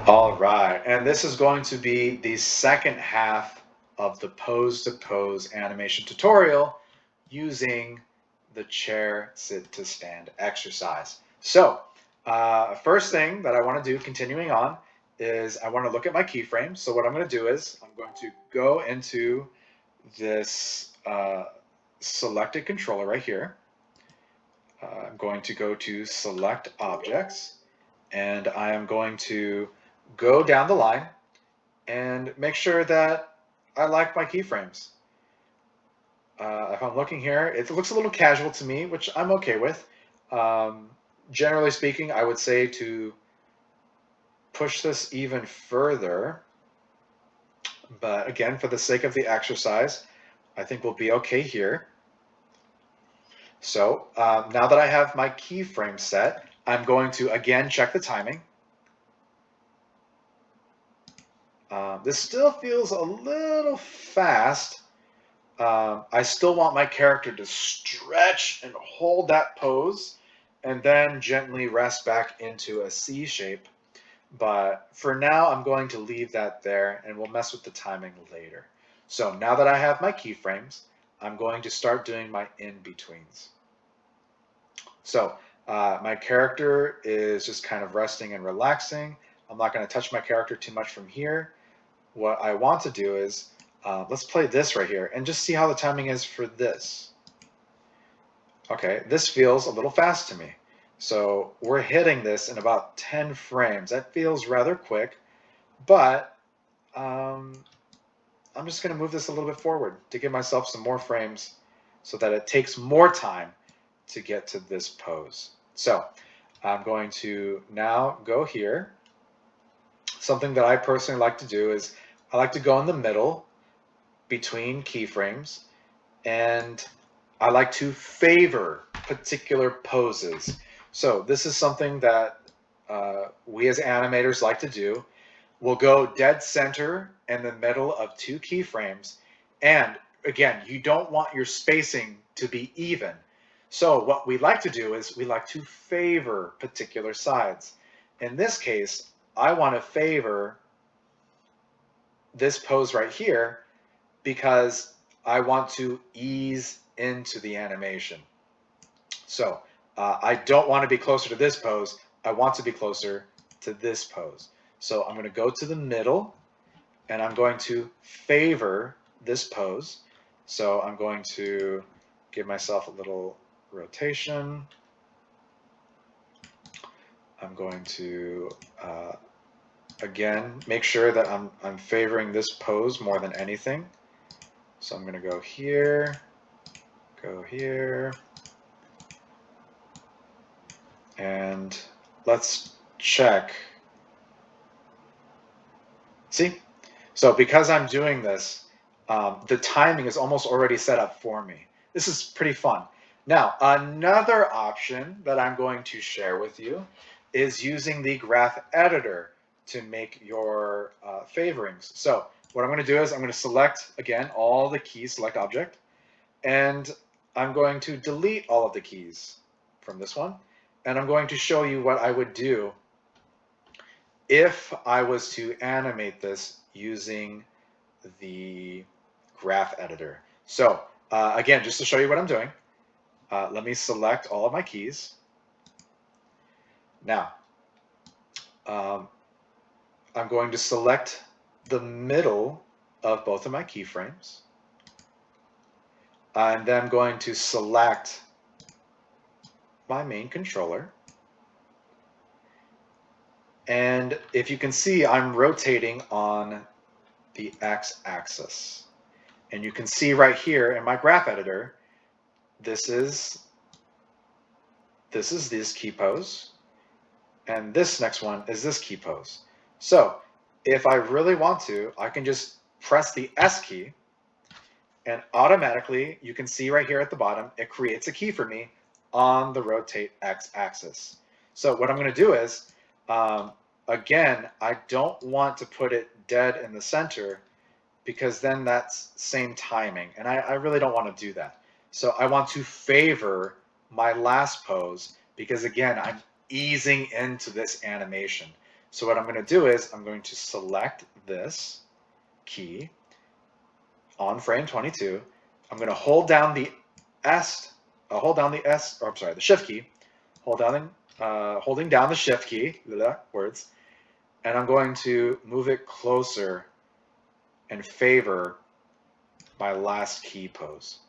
All right, and this is going to be the second half of the pose-to-pose animation tutorial using the chair sit to stand exercise. So, first thing that I want to do, continuing on, is I want to look at my keyframes. So what I'm going to do is I'm going to go into this selected controller right here. I'm going to go to Select Objects, and I am going to go down the line and make sure that I like my keyframes. If I'm looking here, it looks a little casual to me, which I'm okay with. Generally speaking, I would say to push this even further, but again, for the sake of the exercise, I think we'll be okay here. So now that I have my keyframe set, I'm going to again check the timing. This still feels a little fast. I still want my character to stretch and hold that pose and then gently rest back into a C shape. But for now, I'm going to leave that there and we'll mess with the timing later. So now that I have my keyframes, I'm going to start doing my in-betweens. So my character is just kind of resting and relaxing. I'm not going to touch my character too much from here. What I want to do is, let's play this right here and just see how the timing is for this. Okay, this feels a little fast to me. So we're hitting this in about 10 frames. That feels rather quick, but I'm just going to move this a little bit forward to give myself some more frames so that it takes more time to get to this pose. So I'm going to now go here. Something that I personally like to do is I like to go in the middle between keyframes, and I like to favor particular poses. So this is something that we as animators like to do. We'll go dead center in the middle of two keyframes, and again, you don't want your spacing to be even. So what we like to do is we like to favor particular sides. In this case, I want to favor this pose right here because I want to ease into the animation. So I don't want to be closer to this pose. I want to be closer to this pose. So I'm going to go to the middle and I'm going to favor this pose. So I'm going to give myself a little rotation. I'm going to again make sure that I'm favoring this pose more than anything. So I'm going to go here, and let's check. See? So because I'm doing this, the timing is almost already set up for me. This is pretty fun. Now, another option that I'm going to share with you is using the graph editor to make your favorings. So what I'm going to do is I'm going to select, again, all the keys, select object, and I'm going to delete all of the keys from this one, and I'm going to show you what I would do if I was to animate this using the graph editor. So again, just to show you what I'm doing, let me select all of my keys. Now, I'm going to select the middle of both of my keyframes. I'm then going to select my main controller. And if you can see, I'm rotating on the x-axis. And you can see right here in my graph editor, this is this key pose, and this next one is this key pose. So if I really want to, I can just press the S key, and automatically, you can see right here at the bottom, it creates a key for me on the rotate x-axis. So what I'm going to do is, again, I don't want to put it dead in the center because then that's same timing, and I really don't want to do that. So I want to favor my last pose because, again, I'm easing into this animation. So what I'm going to do is I'm going to select this key on frame 22. I'm going to hold down the the shift key, holding down the shift key, words, and I'm going to move it closer and favor my last key pose.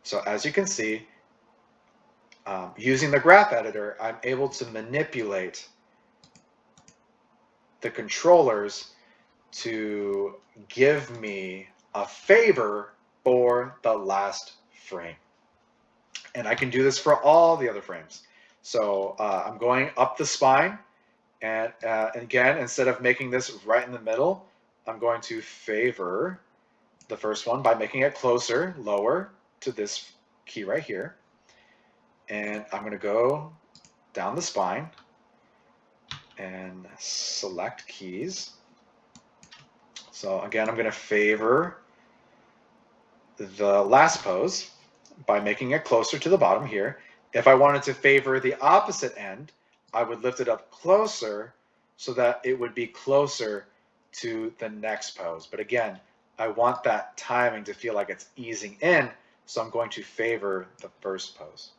So as you can see, using the graph editor, I'm able to manipulate the controllers to give me a favor for the last frame. And I can do this for all the other frames. So I'm going up the spine, and again, instead of making this right in the middle, I'm going to favor the first one by making it closer, lower to this key right here. And I'm going to go down the spine and select keys. So again, I'm going to favor the last pose by making it closer to the bottom here. If I wanted to favor the opposite end, I would lift it up closer so that it would be closer to the next pose. But again, I want that timing to feel like it's easing in, so I'm going to favor the first pose.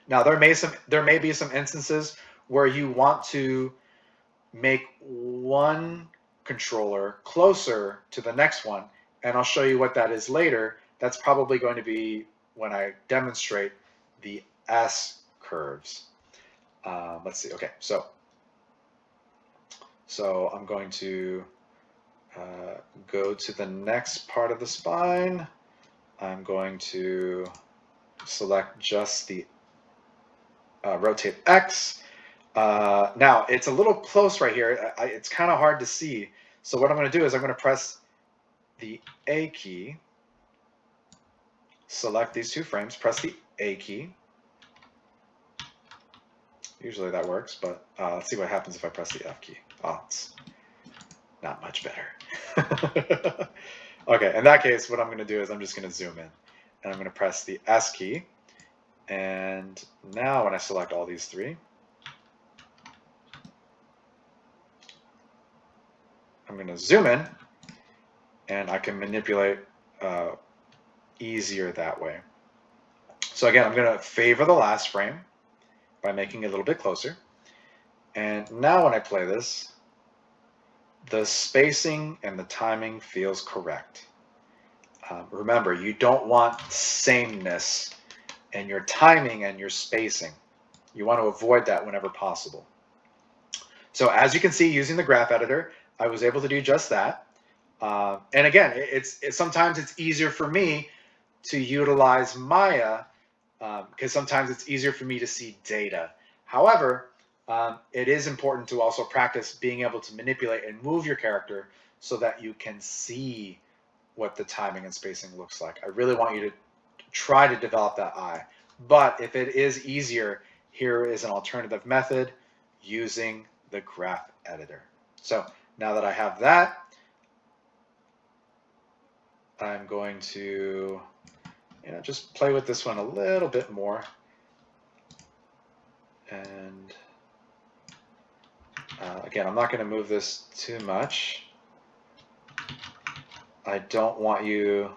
Now there may be some instances where you want to make one controller closer to the next one, and I'll show you what that is later. That's probably going to be when I demonstrate the S curves. Let's see. Okay, so I'm going to go to the next part of the spine. I'm going to select just the rotate X. Now, it's a little close right here. It's kind of hard to see. So what I'm going to do is I'm going to press the A key, select these two frames, press the A key. Usually that works, but let's see what happens if I press the F key. Oh, it's not much better. Okay, in that case, what I'm going to do is I'm just going to zoom in. And I'm going to press the S key. And now when I select all these three, I'm going to zoom in, and I can manipulate easier that way. So again, I'm going to favor the last frame by making it a little bit closer. And now when I play this, the spacing and the timing feels correct. Remember, you don't want sameness in your timing and your spacing. You want to avoid that whenever possible. So as you can see, using the graph editor, I was able to do just that. And again, sometimes it's easier for me to utilize Maya because sometimes it's easier for me to see data. However, it is important to also practice being able to manipulate and move your character so that you can see what the timing and spacing looks like. I really want you to try to develop that eye. But if it is easier, here is an alternative method using the graph editor. So now that I have that, I'm going to just play with this one a little bit more. And again, I'm not going to move this too much. I don't want you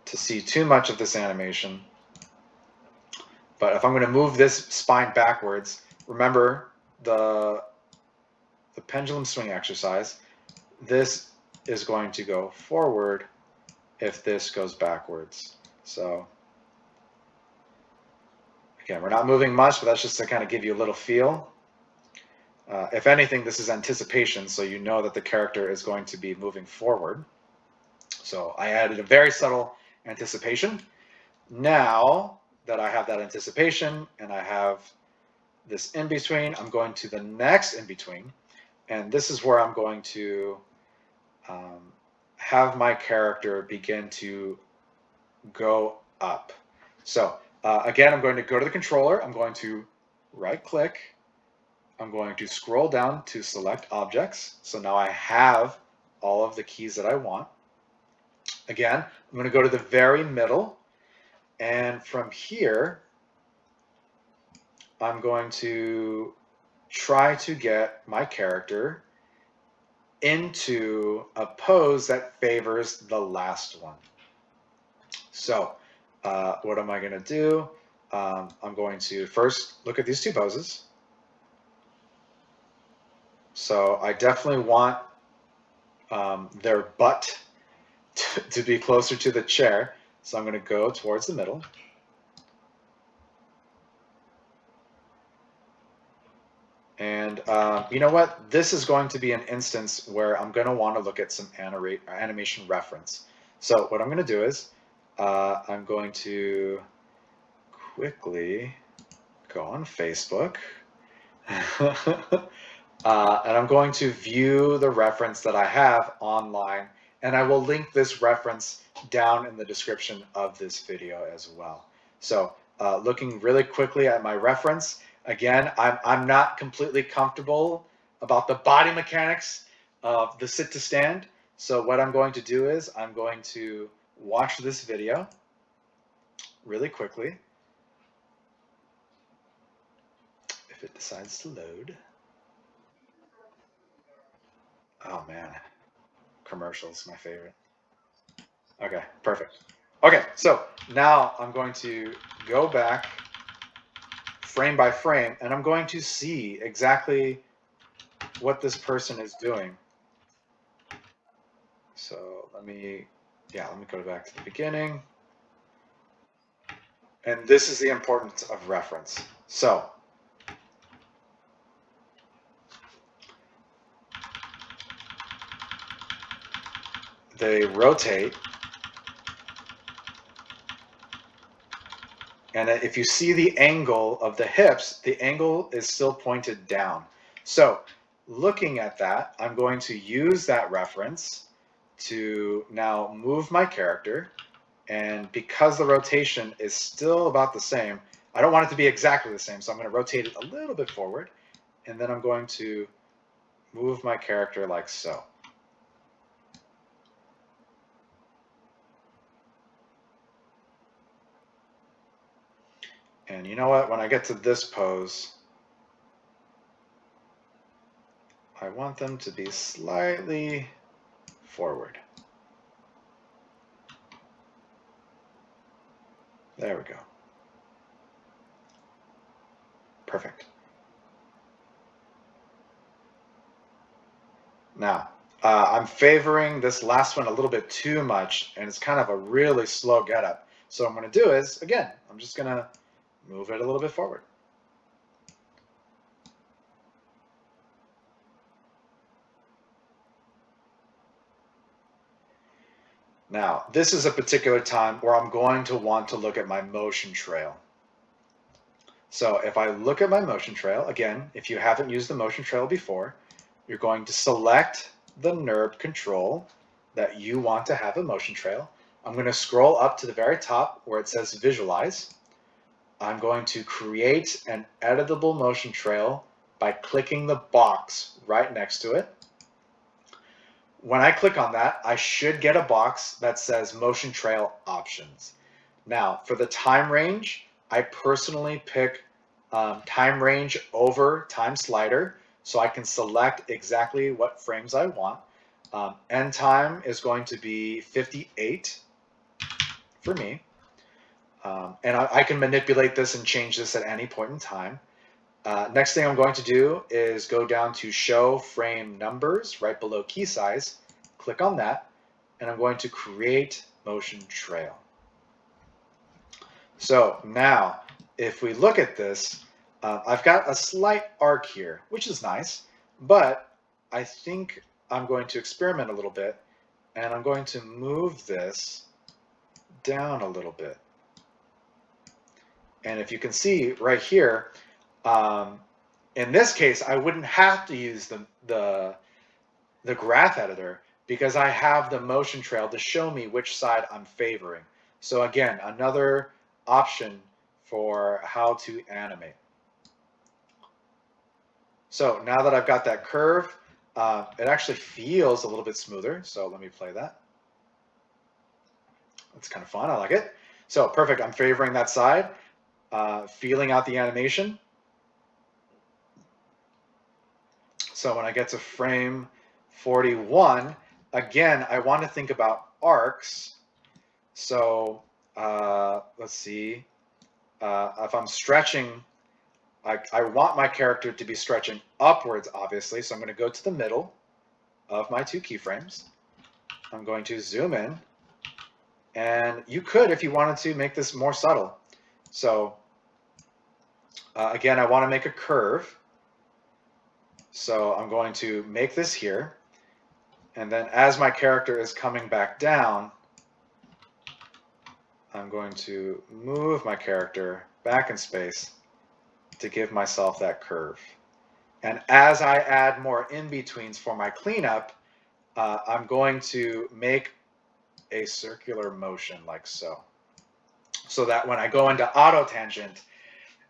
to see too much of this animation. But if I'm going to move this spine backwards, remember the pendulum swing exercise. This is going to go forward if this goes backwards. So again, we're not moving much, but that's just to kind of give you a little feel. If anything, this is anticipation, so you know that the character is going to be moving forward. So I added a very subtle anticipation. Now that I have that anticipation and I have this in-between, I'm going to the next in-between. And this is where I'm going to have my character begin to go up. So again, I'm going to go to the controller. I'm going to right-click. I'm going to scroll down to select objects. So now I have all of the keys that I want. Again, I'm going to go to the very middle. And from here, I'm going to try to get my character into a pose that favors the last one. So what am I going to do? I'm going to first look at these two poses. So I definitely want their butt to be closer to the chair. So I'm going to go towards the middle. And you know what? This is going to be an instance where I'm going to want to look at some animation reference. So what I'm going to do is I'm going to quickly go on Facebook. And I'm going to view the reference that I have online, and I will link this reference down in the description of this video as well. So looking really quickly at my reference, again, I'm not completely comfortable about the body mechanics of the sit to stand. So what I'm going to do is I'm going to watch this video really quickly. If it decides to load. Oh man, commercials, my favorite. Okay, perfect. Okay, so now I'm going to go back frame by frame, and I'm going to see exactly what this person is doing. So let me go back to the beginning. And this is the importance of reference. So they rotate. And if you see the angle of the hips, the angle is still pointed down. So looking at that, I'm going to use that reference to now move my character. And because the rotation is still about the same, I don't want it to be exactly the same. So I'm going to rotate it a little bit forward. And then I'm going to move my character like so. And you know what? When I get to this pose, I want them to be slightly forward. There we go. Perfect. Now, I'm favoring this last one a little bit too much, and it's kind of a really slow getup. So what I'm going to do is, again, I'm just going to move it a little bit forward. Now, this is a particular time where I'm going to want to look at my motion trail. So if I look at my motion trail, again, if you haven't used the motion trail before, you're going to select the NURB control that you want to have a motion trail. I'm going to scroll up to the very top where it says visualize. I'm going to create an editable motion trail by clicking the box right next to it. When I click on that, I should get a box that says motion trail options. Now, for the time range, I personally pick time range over time slider, so I can select exactly what frames I want. End time is going to be 58 for me. And I can manipulate this and change this at any point in time. Next thing I'm going to do is go down to show frame numbers right below key size, click on that, and I'm going to create motion trail. So now, if we look at this, I've got a slight arc here, which is nice, but I think I'm going to experiment a little bit, and I'm going to move this down a little bit. And if you can see right here, in this case, I wouldn't have to use the graph editor because I have the motion trail to show me which side I'm favoring. So again, another option for how to animate. So now that I've got that curve, it actually feels a little bit smoother. So let me play that. It's kind of fun. I like it. So perfect. I'm favoring that side, feeling out the animation. So when I get to frame 41, again, I want to think about arcs. So let's see. If I'm stretching, I want my character to be stretching upwards, obviously. So I'm going to go to the middle of my 2 keyframes. I'm going to zoom in. And you could, if you wanted to, make this more subtle. So again, I want to make a curve. So I'm going to make this here. And then as my character is coming back down, I'm going to move my character back in space to give myself that curve. And as I add more in-betweens for my cleanup, I'm going to make a circular motion like so. So that when I go into auto tangent,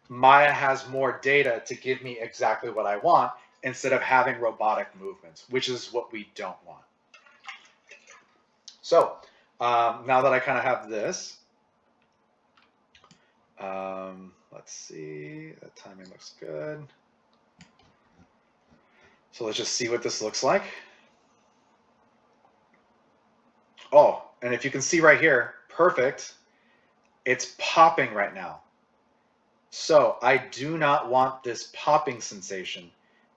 Maya has more data to give me exactly what I want instead of having robotic movements, which is what we don't want. So now that I kind of have this, let's see, the timing looks good. So let's just see what this looks like. Oh, and if you can see right here, perfect. It's popping right now. So I do not want this popping sensation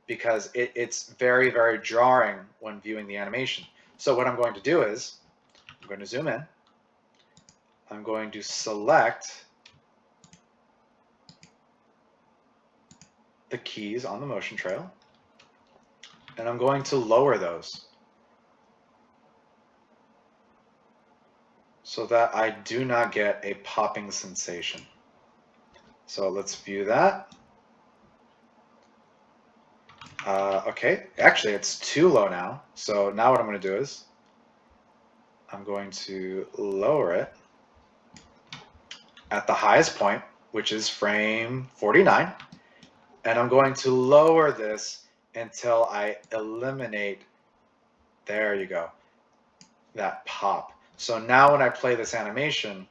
because it's very, very jarring when viewing the animation. So what I'm going to do is, I'm going to zoom in. I'm going to select the keys on the motion trail, and I'm going to lower those so that I do not get a popping sensation. So let's view that. Okay, actually it's too low now. So now what I'm going to do is I'm going to lower it at the highest point, which is frame 49. And I'm going to lower this until I eliminate, there you go, that pop. So now when I play this animation,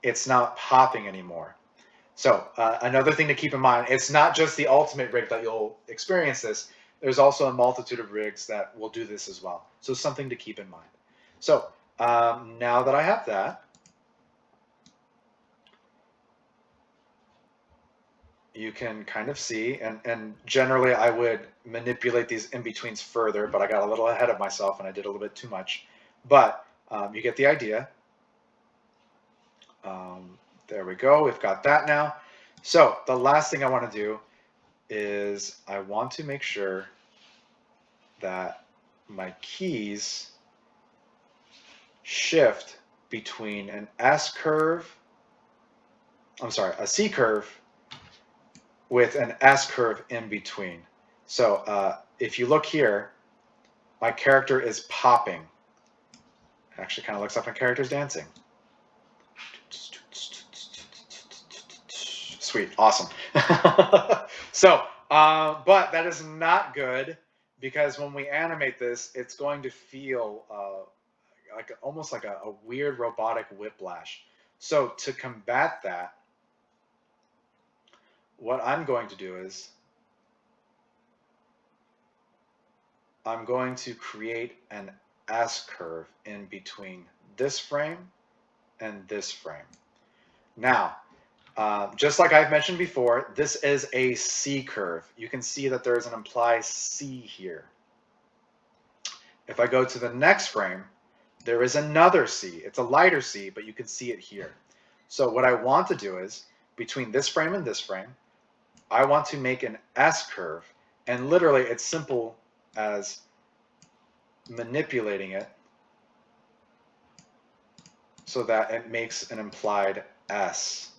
it's not popping anymore. So another thing to keep in mind, it's not just the ultimate rig that you'll experience this. There's also a multitude of rigs that will do this as well. So something to keep in mind. So now that I have that, you can kind of see, and generally I would manipulate these in-betweens further, but I got a little ahead of myself and I did a little bit too much. But you get the idea. There we go, we've got that now. So the last thing I want to do is I want to make sure that my keys shift between an S curve, a C curve with an S curve in between. So if you look here, my character is popping. It actually kind of looks like my character's dancing. Sweet, awesome. So, but that is not good because when we animate this, it's going to feel almost like a weird robotic whiplash. So to combat that, what I'm going to do is I'm going to create an S curve in between this frame and this frame. Now, just like I've mentioned before, this is a C curve. You can see that there is an implied C here. If I go to the next frame, there is another C. It's a lighter C, but you can see it here. So what I want to do is, between this frame and this frame, I want to make an S curve. And literally, it's simple as manipulating it so that it makes an implied S.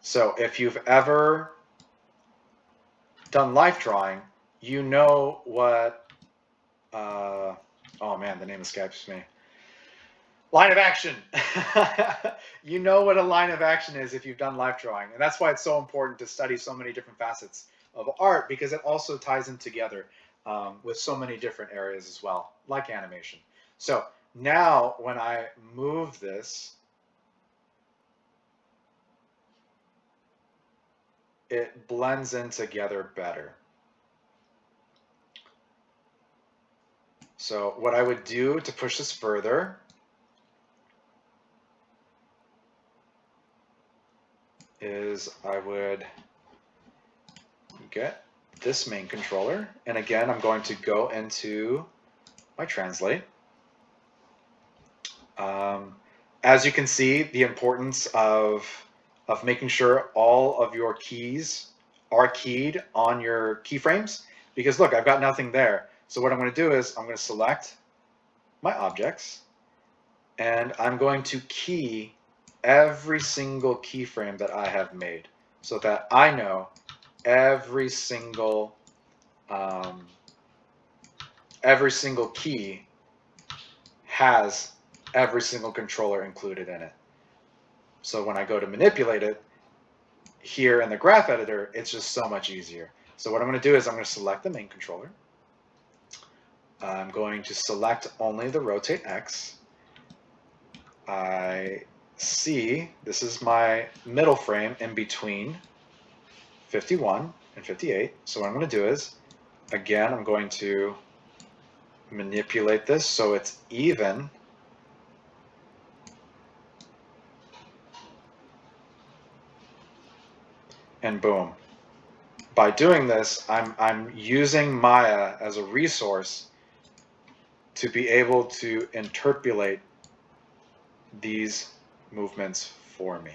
So if you've ever done life drawing, you know what, oh man, the name escapes me. Line of action. You know what a line of action is if you've done life drawing. And that's why it's so important to study so many different facets of art, because it also ties in together with so many different areas as well, like animation. So now when I move this, it blends in together better. So what I would do to push this further is I would get this main controller, and again I'm going to go into my translate. As you can see, the importance of making sure all of your keys are keyed on your keyframes, because look, I've got nothing there. So what I'm going to do is I'm going to select my objects, and I'm going to key every single keyframe that I have made so that I know every single key has every single controller included in it. So when I go to manipulate it here in the graph editor, it's just so much easier. So what I'm going to do is I'm going to select the main controller. I'm going to select only the rotate X. I see this is my middle frame in between 51 and 58. So what I'm going to do is, again, I'm going to manipulate this so it's even. And boom. By doing this, I'm using Maya as a resource to be able to interpolate these movements for me.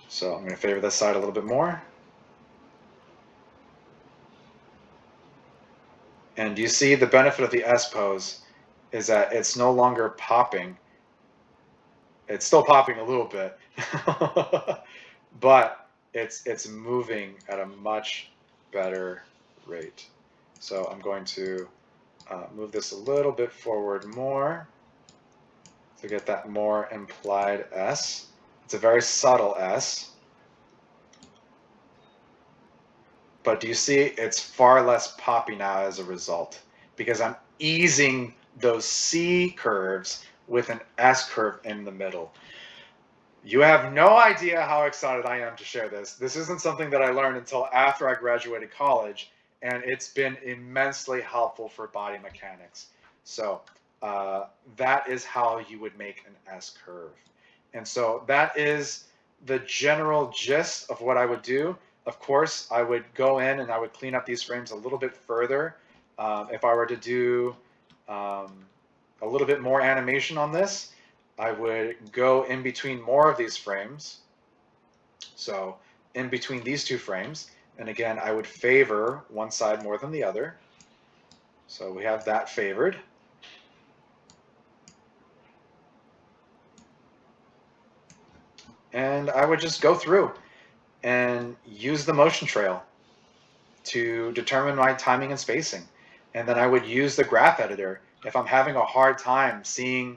So I'm going to favor this side a little bit more. And you see the benefit of the S pose is that it's no longer popping. It's still popping a little bit, but it's moving at a much better rate. So I'm going to move this a little bit forward more to get that more implied S. It's a very subtle S. But do you see it's far less poppy now as a result, because I'm easing those C curves with an S curve in the middle. You have no idea how excited I am to share this. This isn't something that I learned until after I graduated college, and it's been immensely helpful for body mechanics. So that is how you would make an S curve. And so that is the general gist of what I would do. Of course, I would go in and I would clean up these frames a little bit further. If I were to do a little bit more animation on this, I would go in between more of these frames. So in between these two frames, and again, I would favor one side more than the other. So we have that favored. And I would just go through and use the motion trail to determine my timing and spacing. And then I would use the graph editor if I'm having a hard time seeing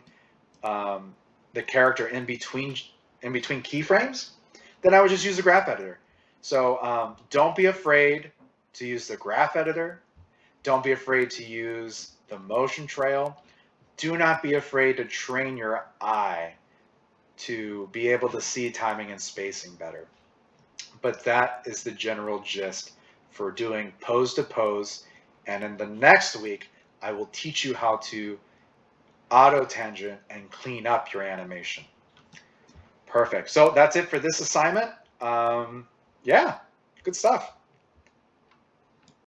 the character in between keyframes, then I would just use the graph editor. So don't be afraid to use the graph editor. Don't be afraid to use the motion trail. Do not be afraid to train your eye to be able to see timing and spacing better. But that is the general gist for doing pose to pose. And in the next week, I will teach you how to auto tangent and clean up your animation. Perfect. So that's it for this assignment. Yeah, good stuff.